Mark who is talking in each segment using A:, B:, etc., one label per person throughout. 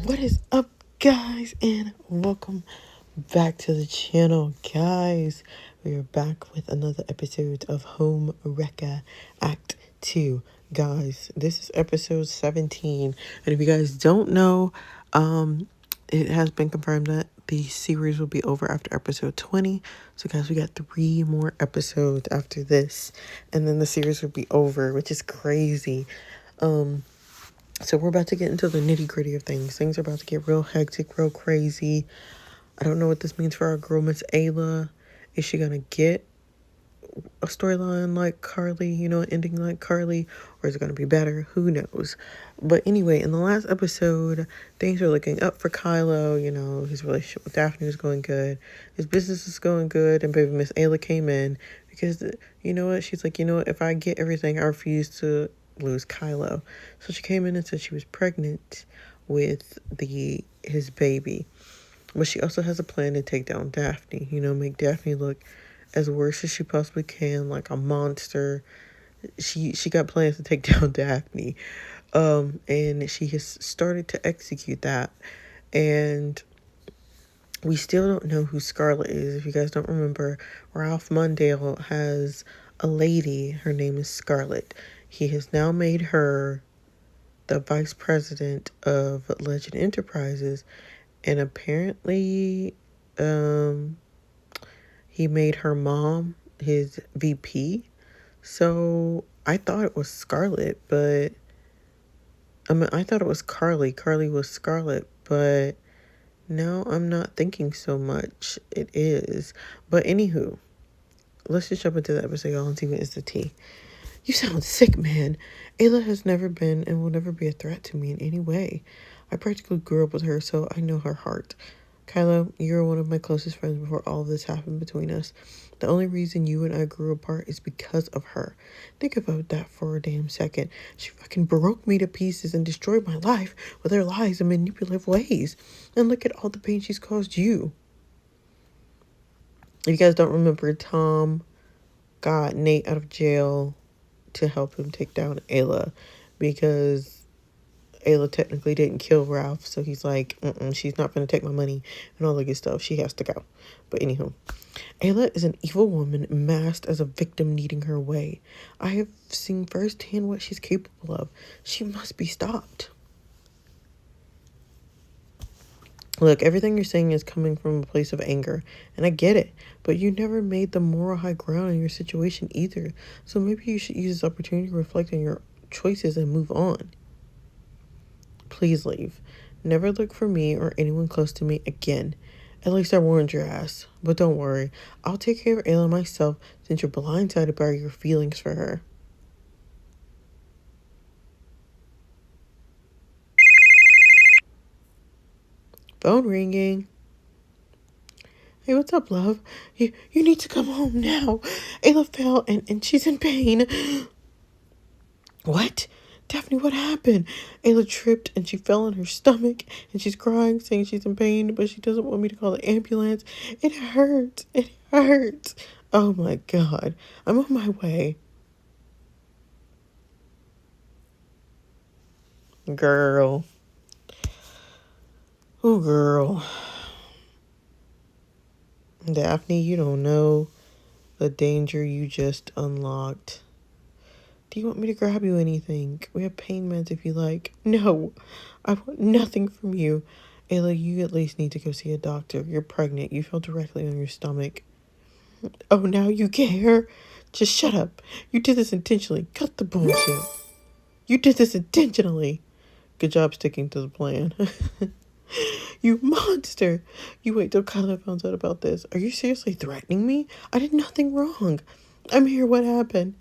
A: What is up, guys, and welcome back to the channel, guys. We are back with another episode of HOMEWRECKER Act 2. Guys, this is episode 17, and if you guys don't know, it has been confirmed that the series will be over after episode 20. So, guys, we got 3 more episodes after this, and then the series will be over, which is crazy. So we're about to get into the nitty gritty of things. Things are about to get real hectic, real crazy. I don't know what this means for our girl, Miss Ayla. Is she going to get a storyline like Carly, ending like Carly? Or is it going to be better? Who knows? But anyway, in the last episode, things are looking up for Kylo. His relationship with Daphne is going good. His business is going good. And baby Miss Ayla came in because, you know what? She's like, if I get everything, I refuse to lose Kylo. So she came in and said she was pregnant with his baby. But she also has a plan to take down Daphne, make Daphne look as worse as she possibly can, like a monster. She got plans to take down Daphne. And she has started to execute that. And we still don't know who Scarlet is. If you guys don't remember, Ralph Mondale has a lady. Her name is Scarlet. He has now made her the vice president of Legend Enterprises, and apparently he made her mom his VP. So I thought it was Scarlet, but I thought it was Carly. Carly was Scarlet, but now I'm not thinking so much. It is. But anywho, let's just jump into the episode, y'all, and see what is the tea. You sound sick, man. Ayla has never been and will never be a threat to me in any way. I practically grew up with her, so I know her heart. Kylo, you're one of my closest friends before all of this happened between us. The only reason you and I grew apart is because of her. Think about that for a damn second. She fucking broke me to pieces and destroyed my life with her lies and manipulative ways. And look at all the pain she's caused you. If you guys don't remember, Tom got Nate out of jail to help him take down Ayla, because Ayla technically didn't kill Ralph, so he's like, she's not going to take my money and all that good stuff. She has to go. But anywho, Ayla is an evil woman masked as a victim needing her way. I have seen firsthand what she's capable of. She must be stopped. Look, everything you're saying is coming from a place of anger, and I get it, but you never made the moral high ground in your situation either, so maybe you should use this opportunity to reflect on your choices and move on. Please leave. Never look for me or anyone close to me again. At least I warned your ass. But don't worry, I'll take care of Ayla myself since you're blindsided by your feelings for her. Phone ringing. Hey, what's up, love? You need to come home now. Ayla fell and she's in pain. What? Daphne, what happened? Ayla tripped and she fell on her stomach and she's crying, saying she's in pain, but she doesn't want me to call the ambulance. It hurts. It hurts. Oh my God. I'm on my way. Girl. Oh, girl. Daphne, you don't know the danger you just unlocked. Do you want me to grab you anything? We have pain meds if you like. No, I want nothing from you. Ayla, you at least need to go see a doctor. You're pregnant. You fell directly on your stomach. Oh, now you care? Just shut up. You did this intentionally. Cut the bullshit. You did this intentionally. Good job sticking to the plan. You monster. You wait till Kylo finds out about this. Are you seriously threatening me? I did nothing wrong. I'm here. What happened?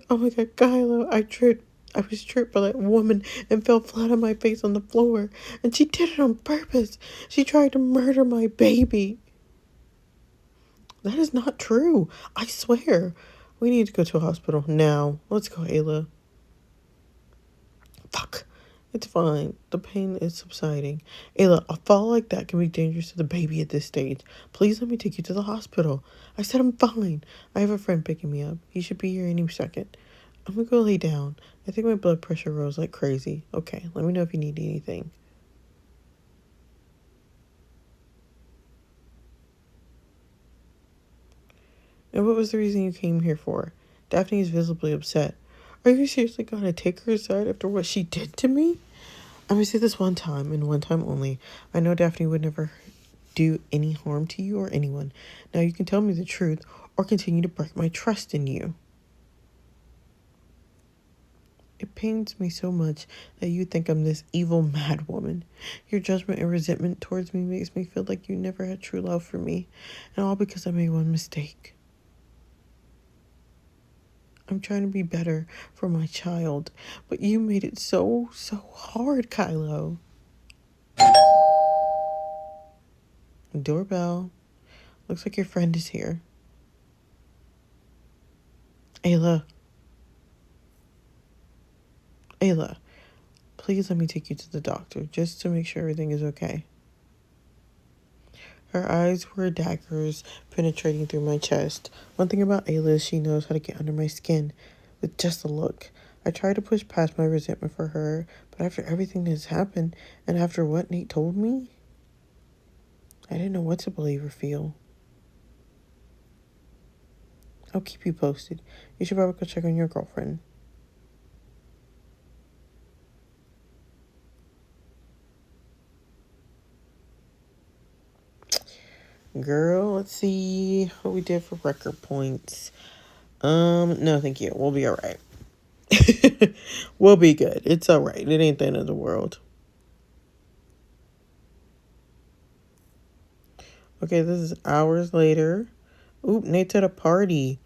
A: Oh my God, Kylo, I was tripped by that woman and fell flat on my face on the floor. And she did it on purpose. She tried to murder my baby. That is not true. I swear. We need to go to a hospital now. Let's go, Ayla. Fuck. It's fine. The pain is subsiding. Ayla, a fall like that can be dangerous to the baby at this stage. Please let me take you to the hospital. I said I'm fine. I have a friend picking me up. He should be here any second. I'm gonna go lay down. I think my blood pressure rose like crazy. Okay, let me know if you need anything. And what was the reason you came here for? Daphne is visibly upset. Are you seriously gonna take her aside after what she did to me? I'm gonna say this one time and one time only. I know Daphne would never do any harm to you or anyone. Now you can tell me the truth or continue to break my trust in you. It pains me so much that you think I'm this evil mad woman. Your judgment and resentment towards me makes me feel like you never had true love for me, and all because I made one mistake. I'm trying to be better for my child, but you made it so hard, Kylo. Doorbell. Looks like your friend is here. Ayla. Ayla, please let me take you to the doctor, just to make sure everything is okay. Her eyes were daggers penetrating through my chest. One thing about Ayla is she knows how to get under my skin with just a look. I tried to push past my resentment for her, but after everything that's happened, and after what Nate told me, I didn't know what to believe or feel. I'll keep you posted. You should probably go check on your girlfriend. Girl, let's see what we did for record points. No, thank you. We'll be alright. We'll be good. It's alright. It ain't the end of the world. Okay, this is hours later. Oop, Nate's at a party.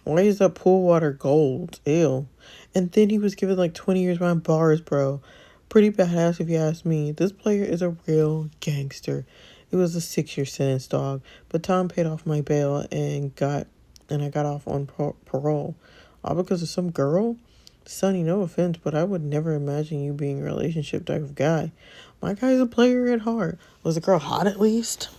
A: Why is that pool water gold? Ew. And then he was given like 20 years behind bars, bro. Pretty badass if you ask me. This player is a real gangster. It was a 6-year sentence, dog. But Tom paid off my bail and I got off on parole. All because of some girl? Sonny, no offense, but I would never imagine you being a relationship type of guy. My guy's a player at heart. Was the girl hot at least?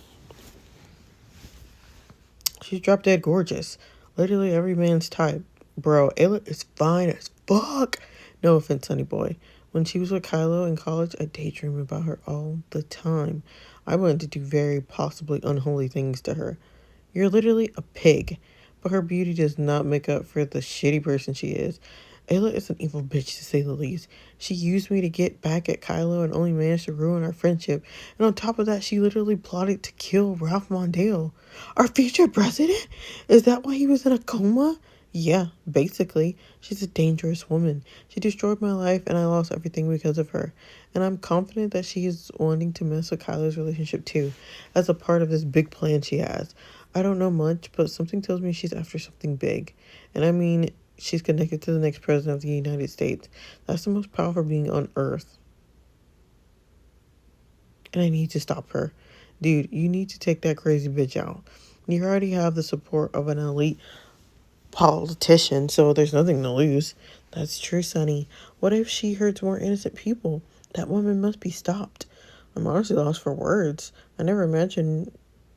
A: She's drop dead gorgeous. Literally every man's type. Bro, Ayla is fine as fuck. No offense, honey boy. When she was with Kylo in college, I daydream about her all the time. I wanted to do very possibly unholy things to her. You're literally a pig, but her beauty does not make up for the shitty person she is. Ayla is an evil bitch to say the least. She used me to get back at Kylo and only managed to ruin our friendship. And on top of that, she literally plotted to kill Ralph Mondale. Our future president? Is that why he was in a coma? Yeah, basically. She's a dangerous woman. She destroyed my life and I lost everything because of her. And I'm confident that she is wanting to mess with Kylo's relationship too, as a part of this big plan she has. I don't know much, but something tells me she's after something big. And I mean, she's connected to the next president of the United States. That's the most powerful being on Earth. And I need to stop her. Dude, you need to take that crazy bitch out. You already have the support of an elite politician, so there's nothing to lose. That's true, Sonny. What if she hurts more innocent people? That woman must be stopped. I'm honestly lost for words. I never imagined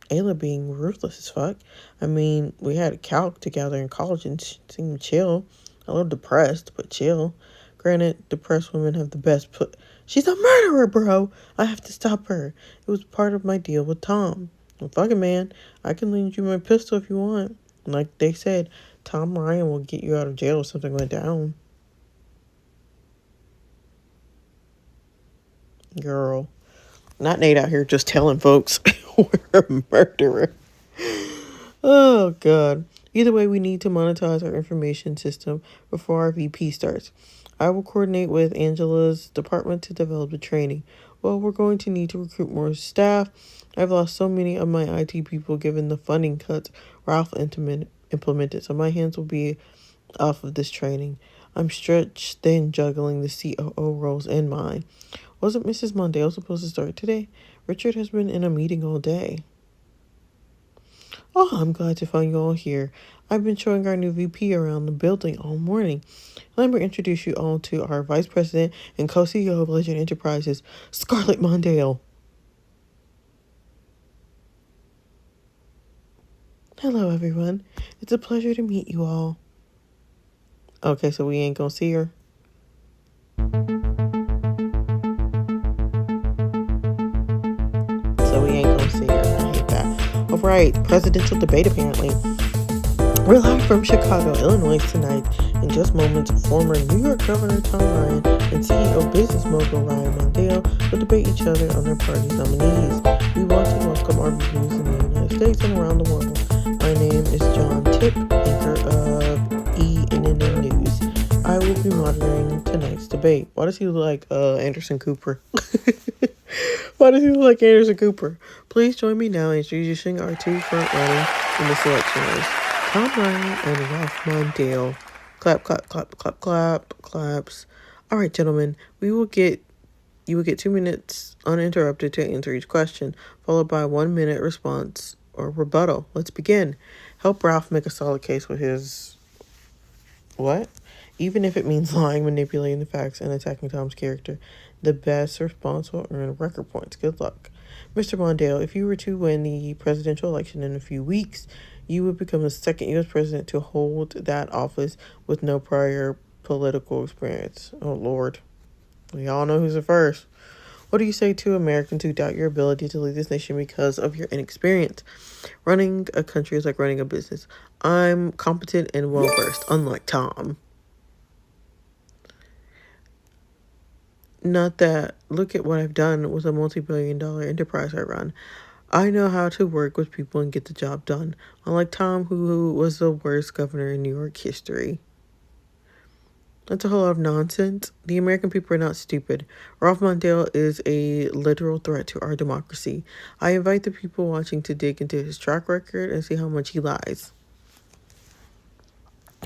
A: Ayla being ruthless as fuck. I mean, we had a calc together in college and she seemed chill. A little depressed, but chill. Granted, depressed women have the best She's a murderer, bro! I have to stop her. It was part of my deal with Tom. Well, fuck it, man. I can lend you my pistol if you want. Like they said, Tom Ryan will get you out of jail if something went down. Girl. Not Nate out here just telling folks we're a murderer. Oh, God. Either way, we need to monetize our information system before our VP starts. I will coordinate with Angela's department to develop the training. Well, we're going to need to recruit more staff. I've lost so many of my IT people given the funding cuts Ralph implemented, so my hands will be off of this training. I'm stretched thin juggling the COO roles and mine. Wasn't Mrs. Mondale supposed to start today? Richard has been in a meeting all day. Oh, I'm glad to find you all here. I've been showing our new VP around the building all morning. Let me introduce you all to our Vice President and Co-CEO of Legend Enterprises, Scarlett Mondale. Hello, everyone. It's a pleasure to meet you all. Okay, so we ain't gonna see her. So we ain't gonna see her. I hate that. All right, presidential debate apparently. We're live from Chicago, Illinois tonight. In just moments, former New York Governor Tom Ryan and CEO business mogul Ryan Mondale will debate each other on their party's nominees. We want to welcome our viewers in the United States and around the world. My name is John Tipp, anchor of ENN News. I will be monitoring tonight's debate. Why does he look like Anderson Cooper? Why does he look like Anderson Cooper? Please join me now in introducing our two front runners in this election race. Tom Ryan and Ralph Mondale. Clap, clap, clap, clap, clap, claps. All right, gentlemen, you will get 2 minutes uninterrupted to answer each question, followed by a 1 minute response or rebuttal. Let's begin. Help Ralph make a solid case with his what? Even if it means lying, manipulating the facts, and attacking Tom's character. The best response will earn record points. Good luck. Mr. Mondale, if you were to win the presidential election in a few weeks, you would become the second U.S. president to hold that office with no prior political experience. Oh, Lord. We all know who's the first. What do you say to Americans who doubt your ability to lead this nation because of your inexperience? Running a country is like running a business. I'm competent and well-versed, unlike Tom. Not that. Look at what I've done with a multi-billion-dollar enterprise I run. I know how to work with people and get the job done, unlike Tom, who was the worst governor in New York history. That's a whole lot of nonsense. The American people are not stupid. Ralph Mondale is a literal threat to our democracy. I invite the people watching to dig into his track record and see how much he lies.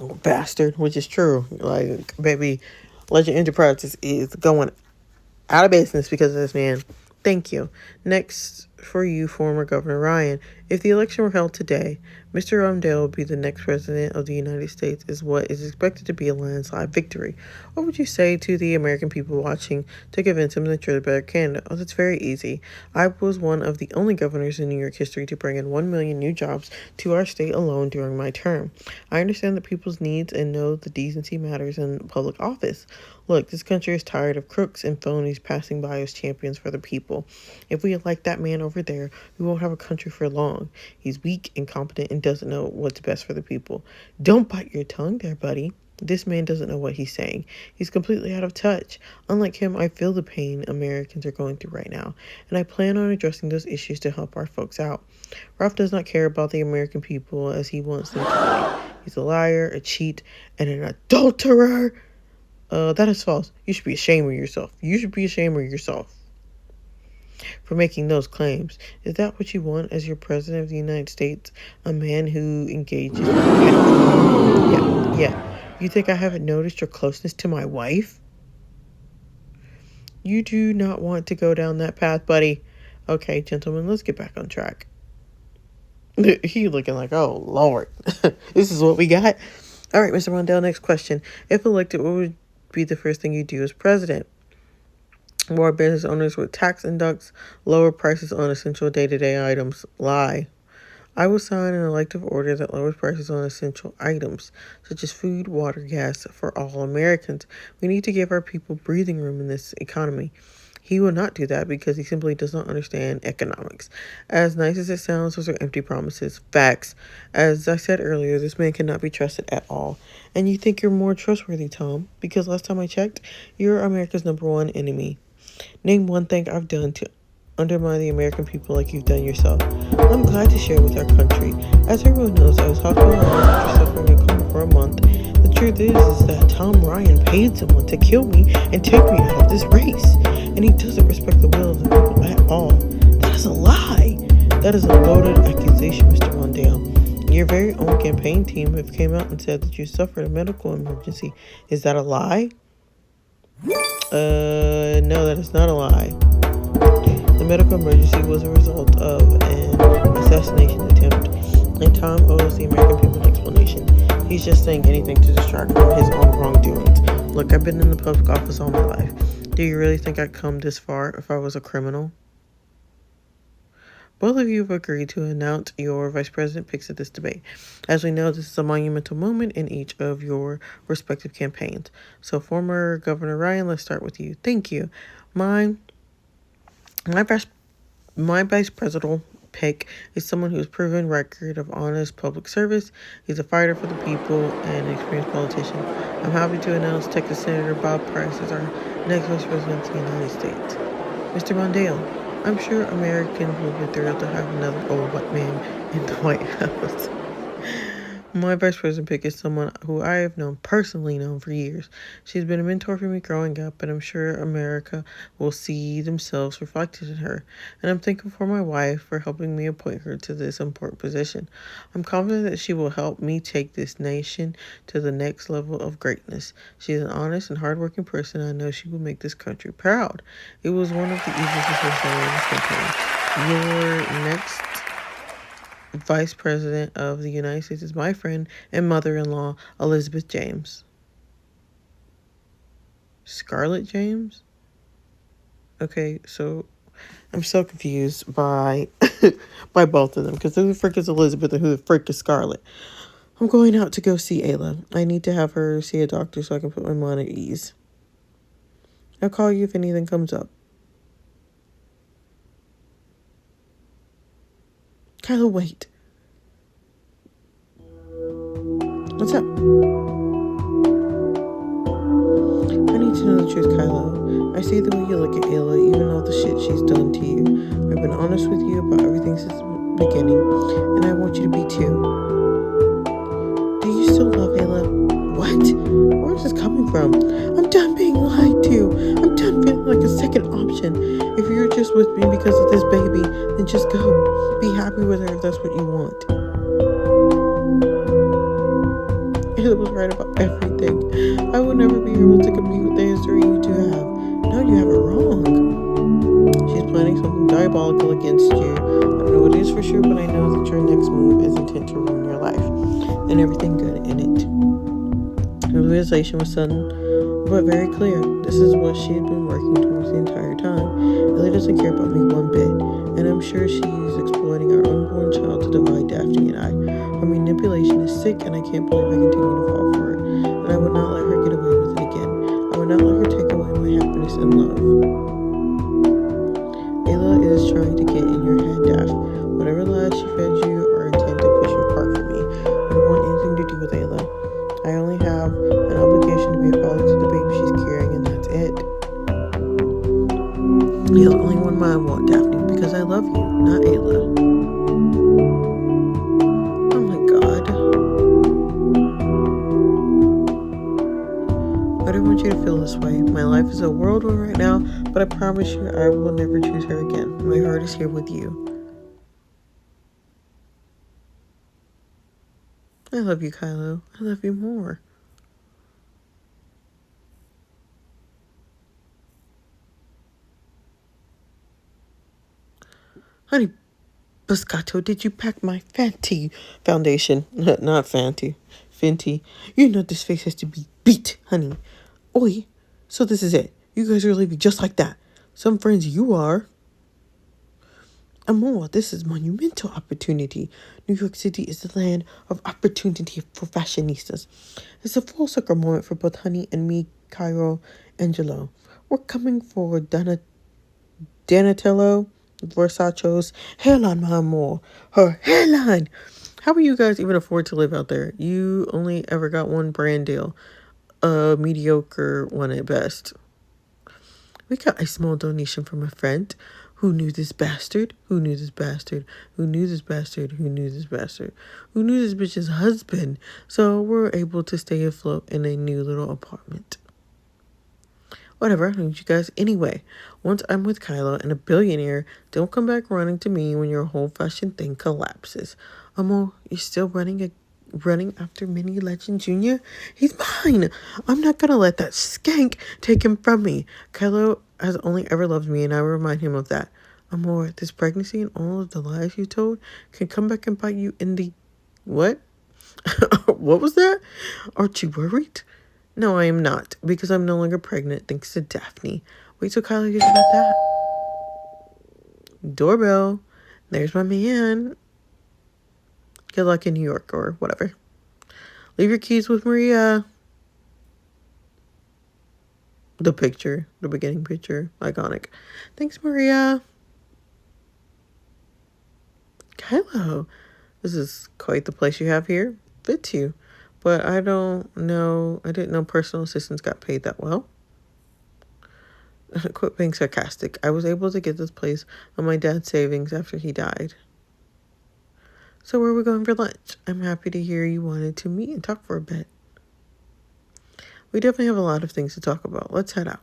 A: Oh, bastard, which is true. Like, baby, Legend Enterprises is going out of business because of this man. Thank you. Next, for you, former Governor Ryan. If the election were held today, Mr. Mondale would be the next president of the United States, is what is expected to be a landslide victory. What would you say to the American people watching to convince them that you're the better candidate? Oh, that's very easy. I was one of the only governors in New York history to bring in 1 million new jobs to our state alone during my term. I understand the people's needs and know the decency matters in public office. Look, this country is tired of crooks and phonies passing by as champions for the people. If we elect that man over there, we won't have a country for long. He's weak, incompetent, and doesn't know what's best for the people. Don't bite your tongue there, buddy. This man doesn't know what he's saying. He's completely out of touch. Unlike him, I feel the pain Americans are going through right now, and I plan on addressing those issues to help our folks out. Ralph does not care about the American people as he wants them to believe. He's a liar, a cheat, and an adulterer. That is false. You should be ashamed of yourself. You should be ashamed of yourself for making those claims. Is that what you want as your president of the United States? A man who engages in Yeah. You think I haven't noticed your closeness to my wife? You do not want to go down that path, buddy. Okay, gentlemen, let's get back on track. He looking like, oh, Lord. This is what we got? All right, Mr. Mondale, next question. If elected, what would be the first thing you do as president? More business owners with tax inducts, lower prices on essential day-to-day items. Lie. I will sign an elective order that lowers prices on essential items, such as food, water, gas, for all Americans. We need to give our people breathing room in this economy. He will not do that because he simply does not understand economics. As nice as it sounds, those are empty promises. Facts. As I said earlier, this man cannot be trusted at all. And you think you're more trustworthy, Tom, because last time I checked, you're America's #1 enemy. Name one thing I've done to undermine the American people like you've done yourself. I'm glad to share with our country. As everyone knows, I was hospitalized after suffering a coma for a month. The truth is that Tom Ryan paid someone to kill me and take me out of this race. And he doesn't respect the will of the people at all. That is a lie. That is a loaded accusation, Mr. Mondale. Your very own campaign team have came out and said that you suffered a medical emergency. Is that a lie? No, that is not a lie. The medical emergency was a result of an assassination attempt, and Tom owes the American people an explanation. He's just saying anything to distract from his own wrongdoings. Look, I've been in the public office all my life. Do you really think I'd come this far if I was a criminal? Both of you have agreed to announce your vice president picks at this debate. As we know, this is a monumental moment in each of your respective campaigns. So, former Governor Ryan, let's start with you. Thank you. My vice presidential pick is someone who has proven record of honest public service. He's a fighter for the people and an experienced politician. I'm happy to announce Texas Senator Bob Price as our next Vice President of the United States. Mr. Mondale, I'm sure Americans will be thrilled to have another old white man in the White House. My vice president pick is someone who I have personally known for years. She's been a mentor for me growing up, and I'm sure America will see themselves reflected in her. And I'm thankful for my wife for helping me appoint her to this important position. I'm confident that she will help me take this nation to the next level of greatness. She's an honest and hardworking person. I know she will make this country proud. It was one of the easiest decisions I made in this campaign. Your next Vice President of the United States is my friend and mother-in-law, Elizabeth James. Scarlett James? Okay, so I'm so confused by by both of them, because who the frick is Elizabeth and who the frick is Scarlett? I'm going out to go see Ayla. I need to have her see a doctor so I can put my mind at ease. I'll call you if anything comes up. Kylo, wait. What's up? I need to know the truth, Kylo. I see the way you look at Ayla, even all the shit she's done to you. I've been honest with you about everything since the beginning, and I want you to be too. Do you still love Ayla? What? Where is this coming from? I'm done being lied to. I'm done feeling like a second option. If you're just with me because of this baby, then just go. Be happy with her if that's what you want. Ayla was right about everything. I will never be able to compete with the history you two have. No, you have it wrong. She's planning something diabolical against you. I don't know what it is for sure, but I know that your next move is intent to ruin your life and everything good in it. Her realization was sudden, but very clear. This is what she had been working towards the entire time. Ayla doesn't care about me one bit, and I'm sure she's exploiting our unborn child to divide Daphne and I. Her manipulation is sick, and I can't believe I continue to fall for it. And I would not let her get away with it again. I would not let her take away my happiness and love. Ayla is trying to get in your head, Daph. Whatever lies she fed you are intended to push you apart from me. I don't want anything to do with Ayla. I only have an obligation to be a father to the baby she's carrying, and that's it. You're the only one I want, Daphne, because I love you, not Ayla. Oh my god. I don't want you to feel this way. My life is a whirlwind right now, but I promise you I will never choose her again. My heart is here with you. I love you, Kylo. I love you more. Honey Biscotto, did you pack my Fenty foundation? Not Fenty. Fenty. You know this face has to be beat, honey. Oi. So this is it. You guys are leaving just like that. Some friends you are. Amor, this is monumental opportunity. New York City is the land of opportunity for fashionistas. It's a full circle moment for both Honey and me, Cairo, Angelo. We're coming for Donatello Versace's hairline, my amor. Her hairline. How will you guys even afford to live out there? You only ever got one brand deal. A mediocre one at best. We got a small donation from a friend. Who knew this bastard? Who knew this bastard? Who knew this bastard? Who knew this bastard? Who knew this bitch's husband? So we're able to stay afloat in a new little apartment. Whatever, I need you guys anyway. Once I'm with Kylo and a billionaire, don't come back running to me when your whole fashion thing collapses. Amo, you're still running after Mini Legend Jr.? He's mine! I'm not gonna let that skank take him from me. Kylo has only ever loved me, and I will remind him of that. Amor, this pregnancy and all of the lies you told can come back and bite you in the... What? What was that? Aren't you worried? No, I am not, because I'm no longer pregnant thanks to Daphne. Wait till Kylo hears about that. Doorbell. There's my man. Good luck in New York or whatever. Leave your keys with Maria. The picture, the beginning picture, iconic. Thanks, Maria. Hello. This is quite the place you have here. Fits you. But I don't know. I didn't know personal assistants got paid that well. Quit being sarcastic. I was able to get this place on my dad's savings after he died. So where are we going for lunch? I'm happy to hear you wanted to meet and talk for a bit. We definitely have a lot of things to talk about. Let's head out.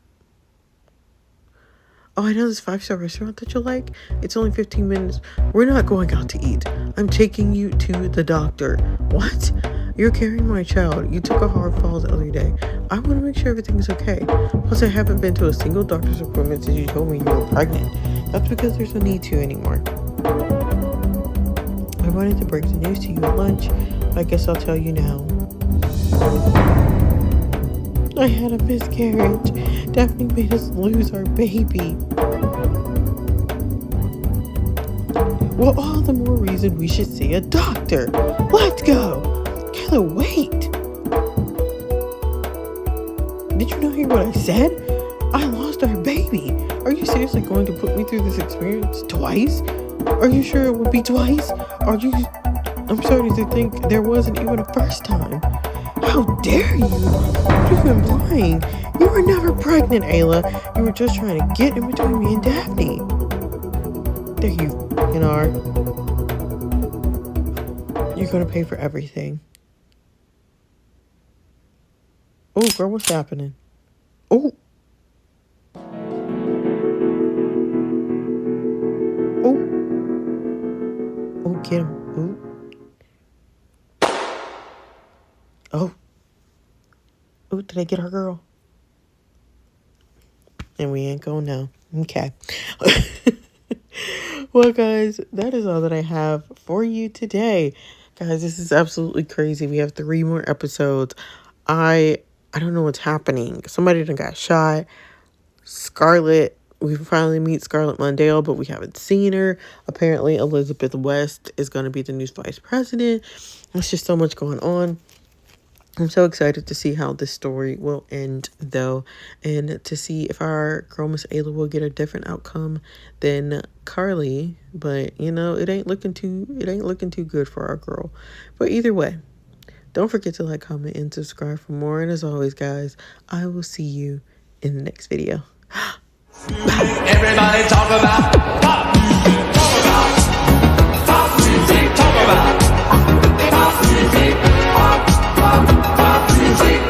A: Oh, I know this 5-star restaurant that you'll like. It's only 15 minutes. We're not going out to eat. I'm taking you to the doctor. What? You're carrying my child. You took a hard fall the other day. I want to make sure everything's okay. Plus, I haven't been to a single doctor's appointment since you told me you were pregnant. That's because there's no need to anymore. I wanted to break the news to you at lunch, but I guess I'll tell you now. I had a miscarriage. Daphne made us lose our baby. Well, all the more reason we should see a doctor. Let's go. Kyla, wait. Did you not hear what I said? I lost our baby. Are you seriously going to put me through this experience twice? Are you sure it would be twice? I'm starting to think there wasn't even a first time. How dare you? You've been lying. You were never pregnant, Ayla. You were just trying to get in between me and Daphne. There you are. You're going to pay for everything. Oh, girl, what's happening? Oh. Oh. Oh, get him. Oh. Oh, did I get her, girl? And we ain't going now. Okay. Well, guys, that is all that I have for you today. Guys, this is absolutely crazy. We have 3 more episodes. I don't know what's happening. Somebody done got shot. Scarlett, we finally meet Scarlett Mondale, but we haven't seen her. Apparently, Elizabeth West is going to be the new vice president. There's just so much going on. I'm so excited to see how this story will end, though, and to see if our girl Miss Ayla will get a different outcome than Carly. But it ain't looking too good for our girl. But either way, don't forget to like, comment, and subscribe for more. And as always, guys, I will see you in the next video.
B: Everybody talk about pop music, talk about pop music, talk about pop music, pop, pop.